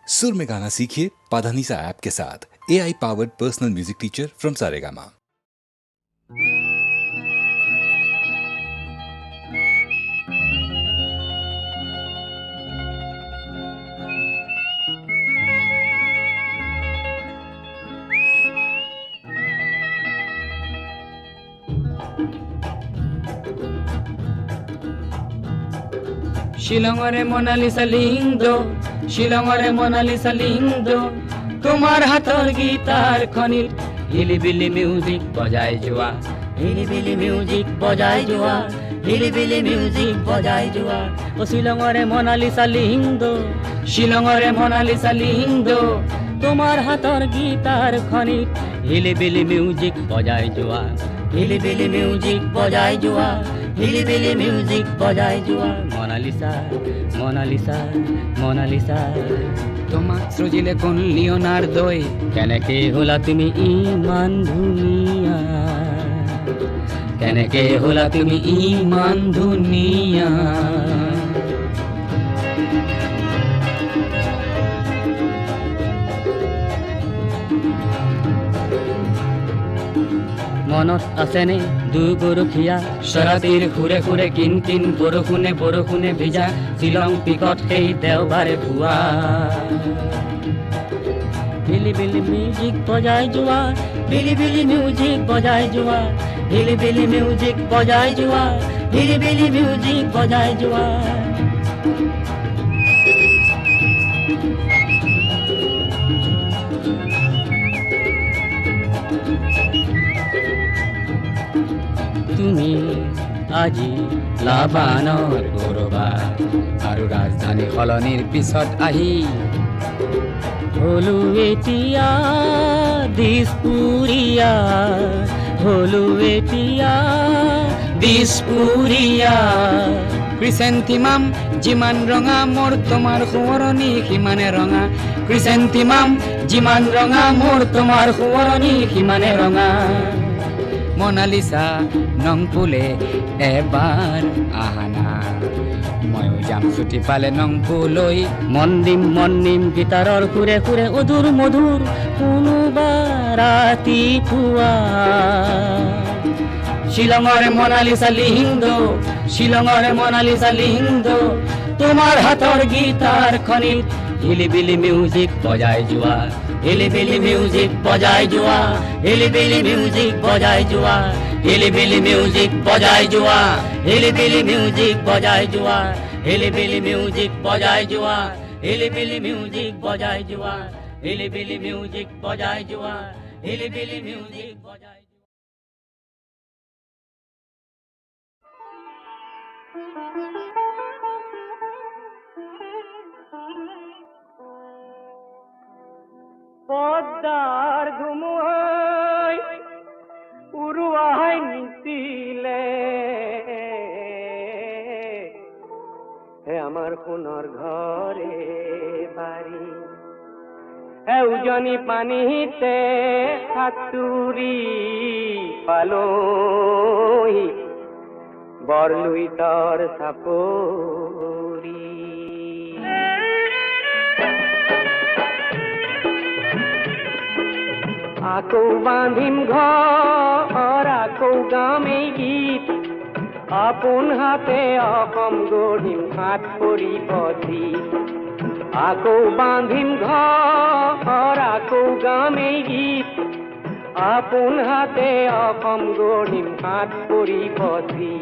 सुर में गाना सीखिए पाधानीसा ऐप के साथ। AI powered personal music teacher from Saregama. শিলঙরে মোনালিসা লিংদো, শিলঙরে মোনালিসা লিংদো, তোমার হাতর গীতার খনির হিলিবিলি মিউজিক বজায় জোয়া, হিলিবিলি মিউজিক বজায় জোয়া, হিলিবিলি মিউজিক বজায় জোয়া। ও শিলঙরে মোনালিসা লিংদো, শিলঙরে মোনালিসা লিংদো, তোমার হাতর গীতার খনির হিলিবিলি মিউজিক বজায় জোয়া, হিলিবিলি মিউজিক বজায় জোয়া, হিলিবিলি মিউজিক বজায় জোয়া। মোনালিসা মোনালিসা মোনালিসা, তোমাক সৃজিলে কোন লিওনার্দোই, কেনেকে হলা তুমি ইমান ধুনীয়া, কেনেকে হলা তুমি ইমান ধুনীয়া। মনত আছেনে দুগৰখীয়া শৰাতিৰ ঘূৰে ঘূৰে কিন কিন বৰষুণে বৰষুণে ভিজা শ্বিলং পিকত সেই দেওবাৰে পুৱা। হিলিবিলি মিউজিক বজাই যোৱা, হিলিবিলি মিউজিক বজাই যোৱা, হিলিবিলি মিউজিক বজাই যোৱা, হিলিবিলি মিউজিক বজাই যোৱা। তুমি আজি লাবানৰ কৰবাত আৰু ৰাজধানী সলনিৰ পিছত আহি হলো এতিয়া দিছপুৰীয়া, হলো এতিয়া দিছপুৰীয়া। ক্ৰিচেণ্টিমাম যিমান ৰঙা মোৰ তোমাৰ সোঁৱৰণি সিমানে ৰঙা, ক্ৰিচেণ্টিমাম যিমান ৰঙা মোৰ তোমাৰ সোঁৱৰণি সিমানে ৰঙা। মোনালিসা নংপুলে এবাৰ আহানা, ময়ো যাম ছুটি পালে নংপুলৈ। মন দিম গীটাৰৰ সুৰে সুৰে অধুৰ মধুৰ কোনোবা ৰাতিপুৱা। শিলঙৰে মোনালিসা লিংদো, শিলঙৰে মোনালিসা লিংদো, তোমাৰ হাতৰ গীতাৰ খনিত হিলিবিলি মিউজিক বজাই যোৱা, হিলিবিলি মিউজিক বজাই যোৱা, হিলিবিলি মিউজিক বজাই যোৱা, হিলিবিলি মিউজিক বজাই যোৱা, হিলিবিলি মিউজিক বজাই যোৱা, হিলিবিলি মিউজিক বজাই যোৱা, হিলিবিলি মিউজিক বজাই যোৱা, হিলিবিলি মিউজিক বজাই যোৱা, হিলিবিলি মিউজিক বজাই। পদ্মাৰ ধুমুহাই উড়ুয়াই নিছিলে হে আমাৰ সোণৰ ঘৰে বাড়ি, হে উজনি পানীতে সাঁতুৰি পালোহি বৰলুইতৰ চাপৰি। আকৌ বান্ধিম ঘৰ, আকৌ গাম এই গীত, আপোন হাতে অসম গঢ়িম হাত পৰি পথি। আকৌ বান্ধিম ঘৰ, আকৌ গাম এই গীত, আপোন হাতে অসম গঢ়িম হাত পৰি পথি।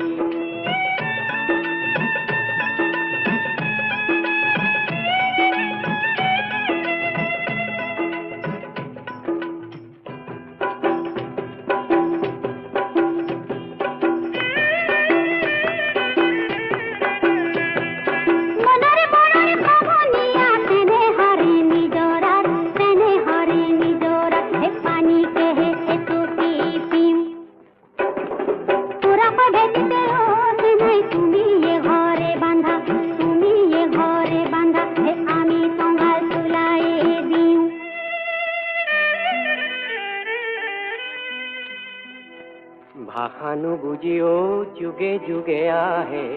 ভাষানো বুঝিও যুগে যুগে আহে,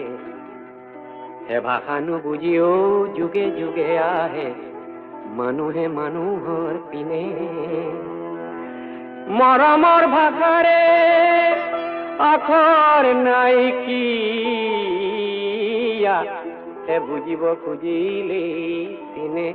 হে ভাষানো বুঝিও যুগে যুগে আহে, মানুহে মানুহৰ পিনে মৰমৰ ভাষাৰে আখৰ নাইকিয়া বুজিব খুজিলেই চিনে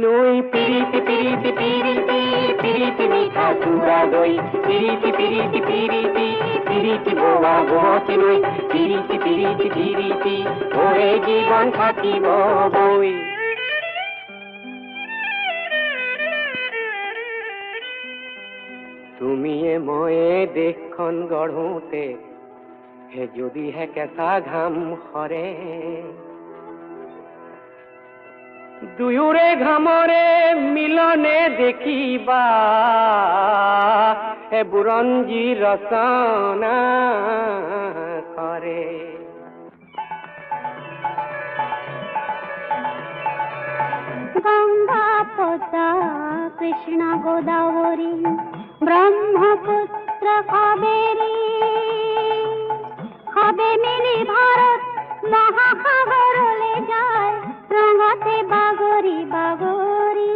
নই পিরিতি পিরিতি পিরিতি পিরিতি মিঠা চূড়া দই পিরিতি পিরিতি পিরিতি পিরিতি বোয়া বতি নই পিরিতি পিরিতি পিরিতি ওরে জীবন থাকিব বই তুমিয়ে ময়ে দেশখন গঢ়োতে হে যদিহে কেঁচা ঘাম সৰে দুয়োৰে ঘামৰে মিলনে দেখিবা হে বুৰঞ্জী ৰচনা কৰে গঙ্গা পদ্মা কৃষ্ণা গোদাবরী ব্রহ্মপুত্র কাবেরী হবে মিলি ভারত মহাসাগরলে যায় রঙাতে বাগরি বাগরি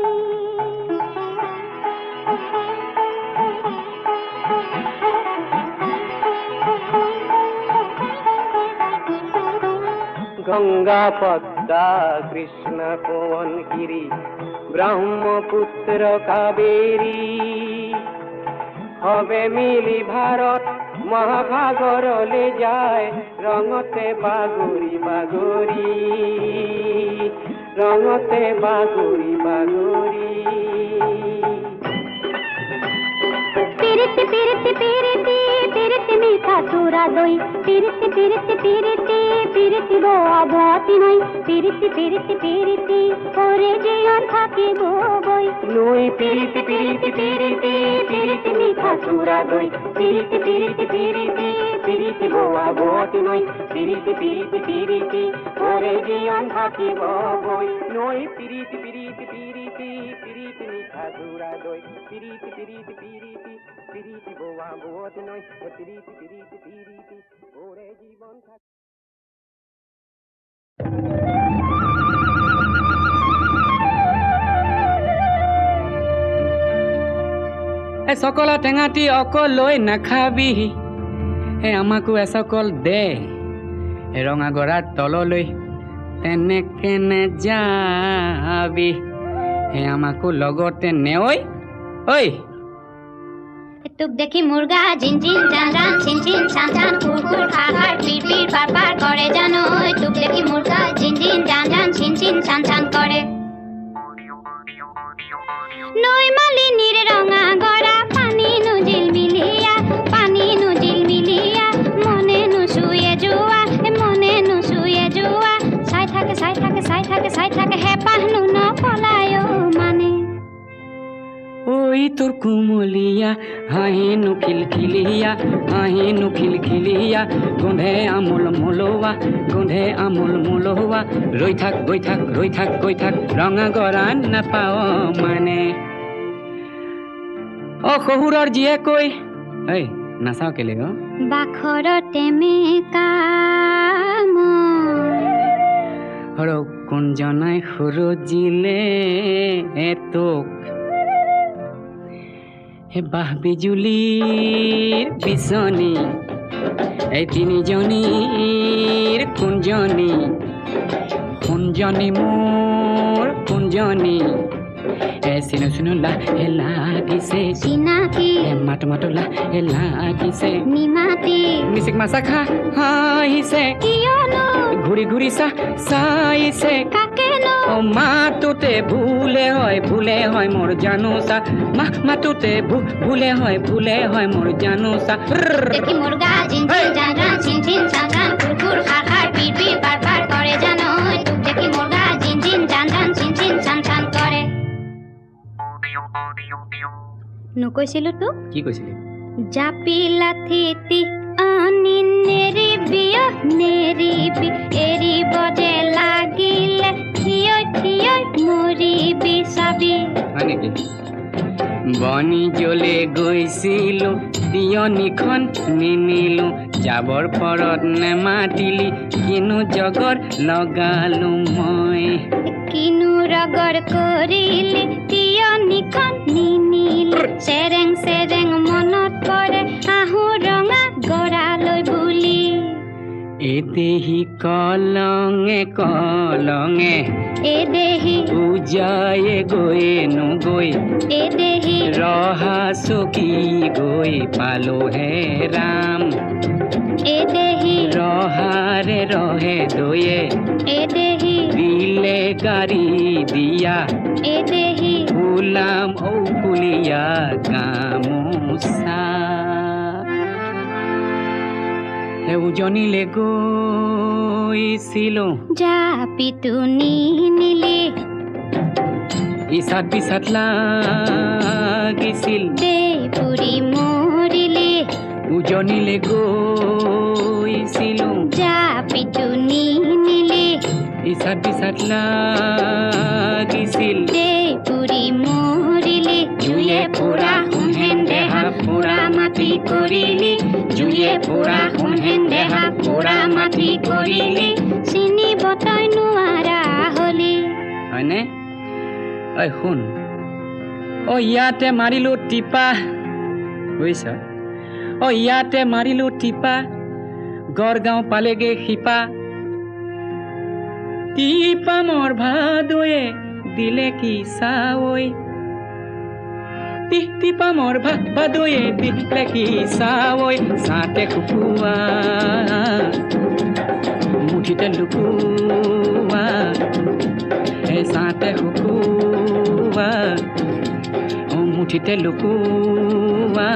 গঙ্গা পদ্মা কৃষ্ণ পবনগিরি ব্রহ্মপুত্র কাবেরী হবে মিলি ভারত মহাসাগরলে যায় রঙতে বাগরি বাগরি রঙতে বাগরি বাগরি পিরিতি পিরিতি পিরিতি পিরিতি মিঠা চূড়া দই পিরিতি পিরিতি পিরিতি পিরিতি বোয়া বতি নই পিরিতি পিরিতি পিরিতি ওরে জীবন থাকিব বই নই পিরিতি পিরিতি পিরিতি পিরিতি মিঠা চূড়া দই পিরিতি পিরিতি পিরিতি পিরিতি বোয়া বতি নই পিরিতি পিরিতি পিরিতি ওরে জীবন থাকিব বই নই পিরিতি পিরিতি পিরিতি পিরিতি মিঠা চূড়া দই পিরিতি পিরিতি পিরিতি পিরিতি বোয়া বতি নই পিরিতি পিরিতি পিরিতি ওরে জীবন থাকিব সকল টেঙাটি অকল লৈ নাখাবি আমাকো এসকল দে ৰঙা গৰাৰ তললৈ তেনেকে নেযাবি আমাকো লগতে নেঐ ঐ তোক দেখি মুৰ্গা জিন জিন জান জান চিন চিন চান চান কুৰ কুৰ খাৰ খাৰ পিৰ পিৰ পাৰ পাৰ কৰে জানো তোক দেখি মুৰ্গা জিন জিন জান জান চিন চিন চান চান কৰে নৈ মালিনীৰ ৰঙা গৰা পানী নুজিল মিলিয়া মনে নুচুয়ে যোৱা চাই থাকে হেঁপাহনো নপলায়ো মানে ঐ তোৰ কুমলীয়া হাঁহিনো খিলখিলিয়া গোন্ধে আমোল মোলোৱা ৰৈ থাক গৈ থাক ৰঙা গৰা নাপাওঁ মানে অ শহুৰৰ জীয়েকৈ ঐ নাচাওঁ কেলে অ বাখৰতে মেকা কোনজনাই সুৰজিলে তোক হে বাহ বিজুলীৰ বিচনী এই তিনিজনীৰ কোনজনী মোৰ কোনজনী চিনো লাহে লাগিছে চিনাকি মাতো লাহে লাগিছে নিমাতি মিচিক মাছা খা হাঁহিছে কিয়নো ঘূৰি চাইছে কাকেনো মাতোতে ভুলে হয় মোৰ জানোচা মাতোতে ভুলে হয় মোৰ জানোচা দেখি মুৰ্গা জিন জিন জান জান চিন চিন চান চান কুৰ কুৰ খাৰ খাৰ পিৰ পিৰ পাৰ পাৰ কৰে জানো তোক দেখি মুৰ্গা জিন জিন জান জান চিন চিন চান চান কৰে নকৈছিলো তোক কি কৈছিলি জাপি লাথিতি আনি নেৰিবি নেৰিবি এৰিব যে লাগিলে থিয় থিয় মৰিবি চাবি হয় নেকি বনি জ্বলে গৈছিলো তিয়নিখন নিনিলো যাবৰ পৰত নেমাতিলি কিনো জগত লগালো মই কিনো ৰগৰ কৰিলি তিয়নিখন নিনিলি চেৰেং চেৰেং মনত পৰে আহো ৰঙা গৰালৈ বুলি এদেহি কলঙে কলঙে এদেহি পূজায়ে গৈয়ে নগৈ এদেহি ৰহা চকী গৈ পালো হে ৰাম এদেহি ৰহাৰে ৰহে দয়ে এদেহি দিলে গাড়ী দিয়া এদেহি ফুলাম ঔফুলীয়া গামোচা সেউজনিলে গৈছিলো জাপিটো নিনিলি ইচাত বিচাত লাগিছিল দেপুৰি মৰিলি উজনিলে গৈছিলো জাপিটো নিনিলি ইচাত বিচাত লাগিছিল দেপুৰি মৰিলি জুয়ে পুৰা সোণহেন দেহা পুৰা মাটি কৰিলি জুয়ে পুৰা সোণহেন দেহা পুৰা মাটি কৰিলি চিনিব তই নোৱাৰা হলি হয়নে ঐ শুন ইয়াতে মাৰিলো টিপা বুজিছ ইয়াতে মাৰিলো টিপা গড়গাঁও পালেগে শিপা টিপা মোৰ ভাদয়ে দিলে কি চাৱৈ টিপা মোৰ ভাদয়ে দিলে কি চাৱৈ চাতে শুকুৱা মুঠিতে লুকুৱা চাতে শুকুৱা মুঠিতে লুকুৱা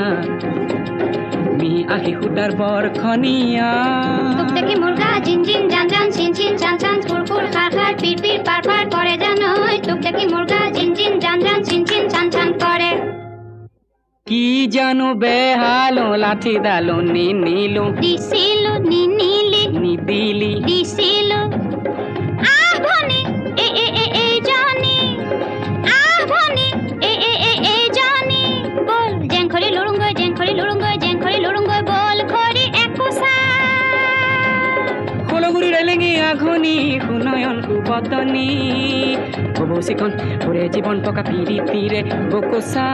মি আহি সূতাৰ বৰখনীয়া তোক দেখি মুৰ্গা জিন জিন জান জান চিন চিন চান চান ফুৰ ফুৰ খাৰ খাৰ পিৰ পিৰ পাৰ পাৰ কৰে জানৈ তোক দেখি মুৰ্গা জিন জিন জান জান চিন চিন চান চান কৰে কি জানো বেহালো লাঠি ডালো নিনিলো দিছিলো নিনিলি নিদিলি দিছিলো আহ ভনী এ এ এ এ জানি আহ ভনী এ এ এ এ জানি বল জেংখৰি লুৰুংগৈ জেংখৰি লুৰুংগৈ জেংখৰি লুৰুংগৈ বল খৰি একোচা কলগুৰি ৰেলেঙি আঘনি সুনয়ন কুবতনি কবচিখন ওৰে জীৱন টকা পিৰি পিৰে বকোচা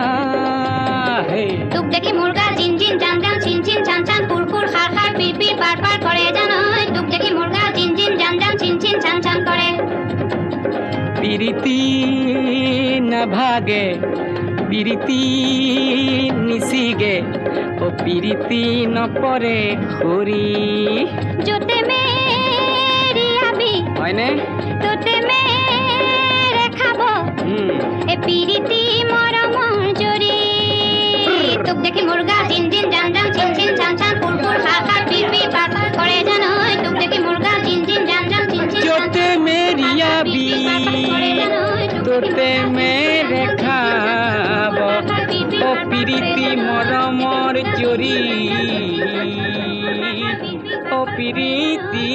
তোক দেখি মুৰ্গা জিন জিন জান জান চিন চিন চান চান ফুৰ ফুৰ খাৰ খাৰ পিৰ পিৰ পাৰ পাৰ কৰে জানৈ তোক দেখি মুৰ্গা জিন জিন জান জান চিন চিন চান চান কৰে পিৰিতি নাভাগে পিৰিতি নিচিগে পিৰিতি নপৰে খৰি য'তে মেৰিয়াবি হয়নে তোতে মেৰে খাব এ পিৰিতি মৰমৰ জৰি তোক দেখি মুৰ্গা জিন জিন জান জান চিন চিন চান চান ফুৰ ফুৰ খাৰ খাৰ পিৰ পিৰ পাৰ পাৰ কৰে জানৈ তোক দেখি মুৰ্গা জিন জিন জান জান চিন চিন য'তে মেৰিয়াবি তোতে মেৰে খাব পিৰিতি মৰমৰ জৰি পিৰিতি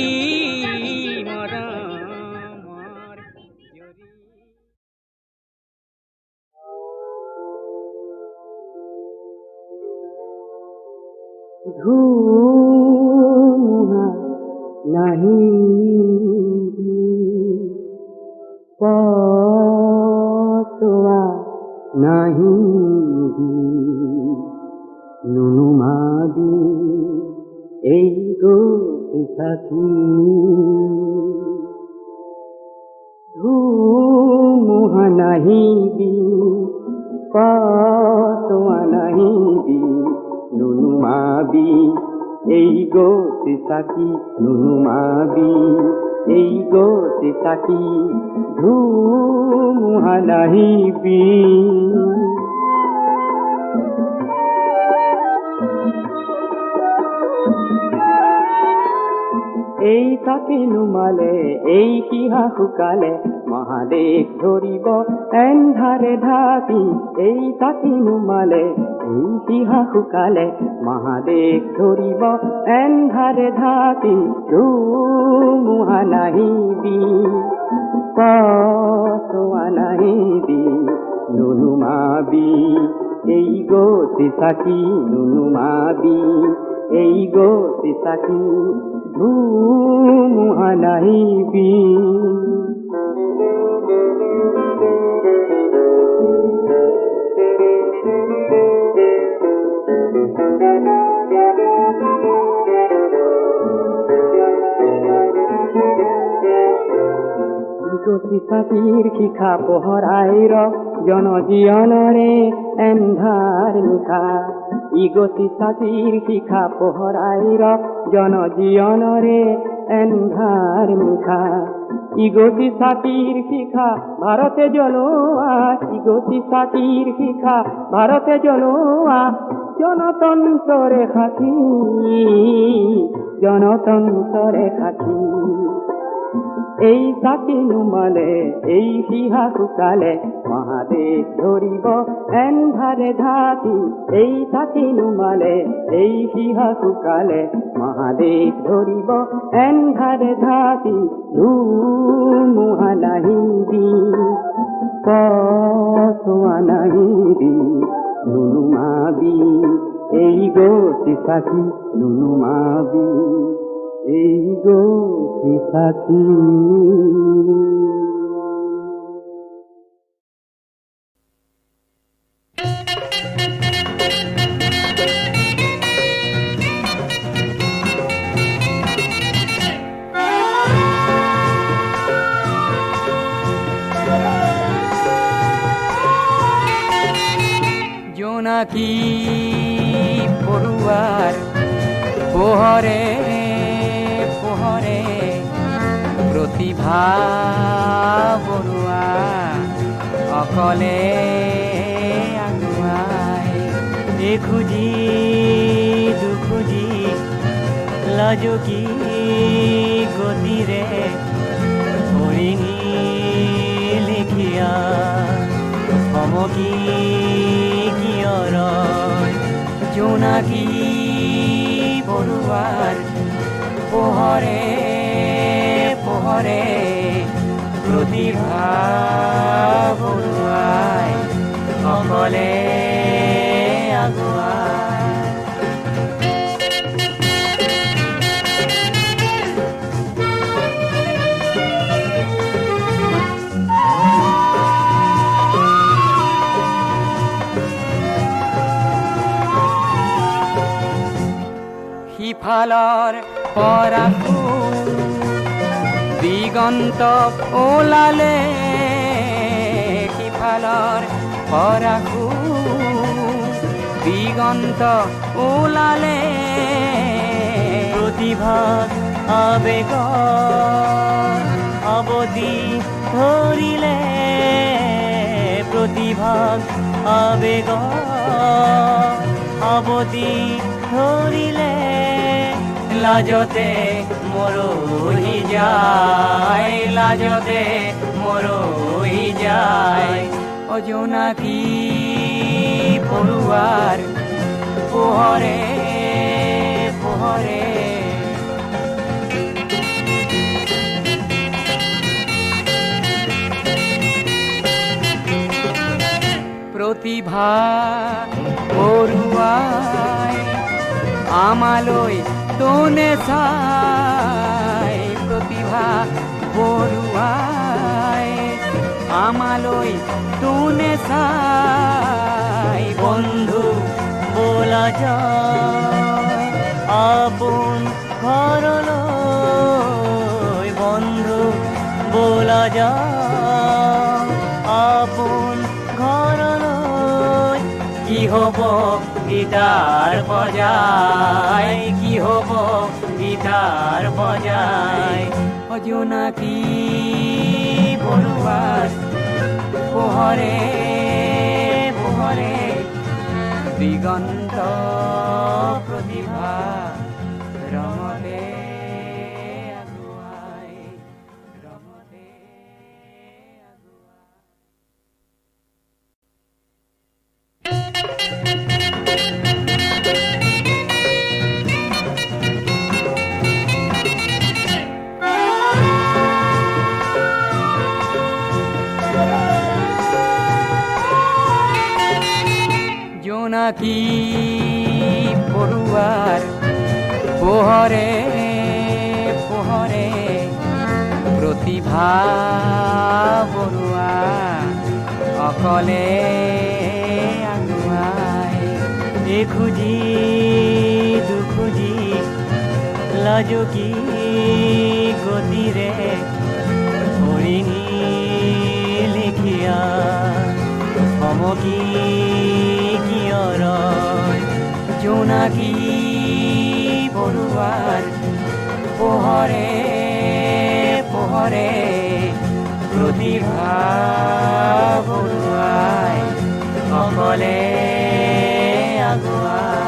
মৰমৰ জৰি ধুমুহা নাহি পতোৱা নাহি নুনুমাবি এই গতি সাথী ধুমুহা নাহিবি পতোৱা নাহিবি নুনুমাবি এই গতি সাথী নুনুমাবি এই গতি সাথী ধুমুহা নাহিবি এই চাকি নুমালে এই কিহা শুকালে মহাদেশ ধরিব এন্ধাৰে ঢাকি এই তাতি নুমালে এই সিহা শুকালে মহাদেশ ধৰিব এন্ধাৰে ঢাকি ধুমুহা নাহিবি পছোৱা নাহিবি নুনুমাবি এই গতি চাকি নুনুমাবি এই গতি চাকি ধুমুহা নাহিবি গতি চাকিৰ শিখা পোহৰাই ৰ জনজীৱনৰে এন্ধাৰ নিশা ইগতি চাকিৰ শিখা পোহৰাই ৰ জনজীৱনৰে এন্ধাৰ নিশা ইগতি চাকিৰ শিখা ভাৰতে জ্বলোৱা ইগতি চাকিৰ শিখা ভাৰতে জ্বলোৱা জনতন্ত্ৰৰে সাথী জনতন্ত্ৰৰে সাথী এই চাকি নুমালে এই সিহা শুকালে মহাদেশ ধৰিব এন্ধাৰে ঢাকি এই চাকি নুমালে এই সিহা শুকালে মহাদেশ ধৰিব এন্ধাৰে ঢাকি ধুমুহা নাহিবি পছোৱা নাহিবি নুনুমাবি এই গতি চাকি নুনুমাবি এই গতি চাকি জোনাকী পৰুৱাৰ পোহৰে পোহৰে প্ৰতিভা বৰুৱা অকলে আগুৱাই এখুজি দুখুজি লাজুকী গতিৰে হৰিণী লেখিয়া সমকী জোনাকী পৰুৱাৰ পোহৰে পোহৰে প্ৰতিভা বৰুৱাই অকলে আগুৱাই সিফালৰ পৰা দিগন্ত ওলালে সিফালৰ পৰা দিগন্ত ওলালে প্ৰতিভা আবেগ অৱধি ধৰিলে প্ৰতিভা আবেগ অৱধি ধৰিলে লাজতে মৰহি যায় লাজতে মৰহি যায় জোনাকী পৰুৱাৰ পোহৰে পোহৰে প্ৰতিভা বৰুৱাই আমালৈ তোনে চাই প্ৰতিভা বৰুৱাই আমালৈ তোনে চাই বন্ধু বোলা যায় আপোন ঘৰলৈ বন্ধু বোলা যায় আপোন ঘৰলৈ কি হব গীটাৰ বজাই কি হব গীটাৰ বজাই জোনাকী পৰুৱাৰ পোহৰে পোহৰে দিগন্ত প্ৰতিভা ৰঙতে আগুৱাই ৰঙতে জোনাকী পৰুৱাৰ পোহৰে পোহৰে প্ৰতিভা বৰুৱা অকলে আগুৱাই এখুজি দুখুজি লাজুকী গতিৰে হৰিণী লিখিয়া সমকি কিয় ৰয় জোনাকী বৰুৱাৰ পোহৰে পোহৰে প্ৰতিভা বৰুৱাই অকলে আগুৱাই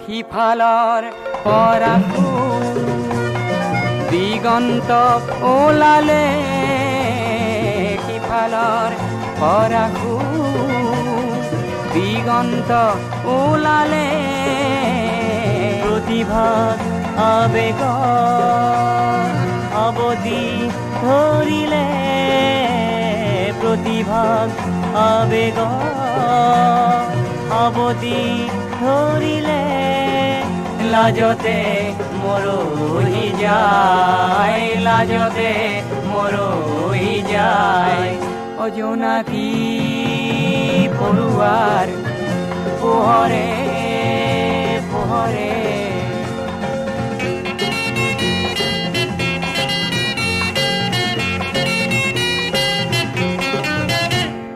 সিফালৰ পৰা দিগন্ত ওলালে সিফালৰ পৰা দিগন্ত ওলালে প্ৰতিভা আবেগ অৱধি ধৰিলে প্ৰতিভা আবেগ অৱধি ধৰিলে লাজতে মৰহি যায় লাজতে মৰহি যায় অজনাকী পৰুৱাৰ পোহৰে পোহৰে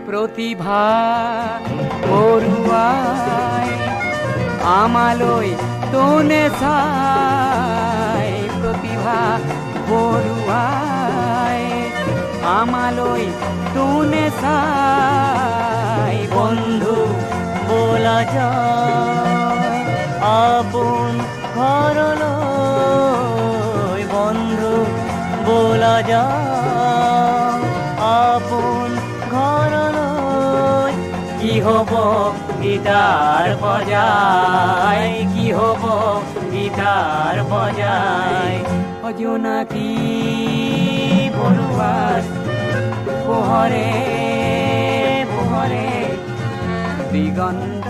প্ৰতিভা বৰুৱাই আমালৈ তোনে চাই প্ৰতিভা বৰুৱাই আমালৈ তোনে চাই বন্ধু বোলা যায় আপোন ঘৰলৈ বন্ধু বোলা যায় আপোন ঘৰলৈ কি হ'ব গীটাৰ বজাই কি হ'ব গীটাৰ বজাই অজনাকী বৰুৱাৰ পোহৰে পোহৰে দিগন্ত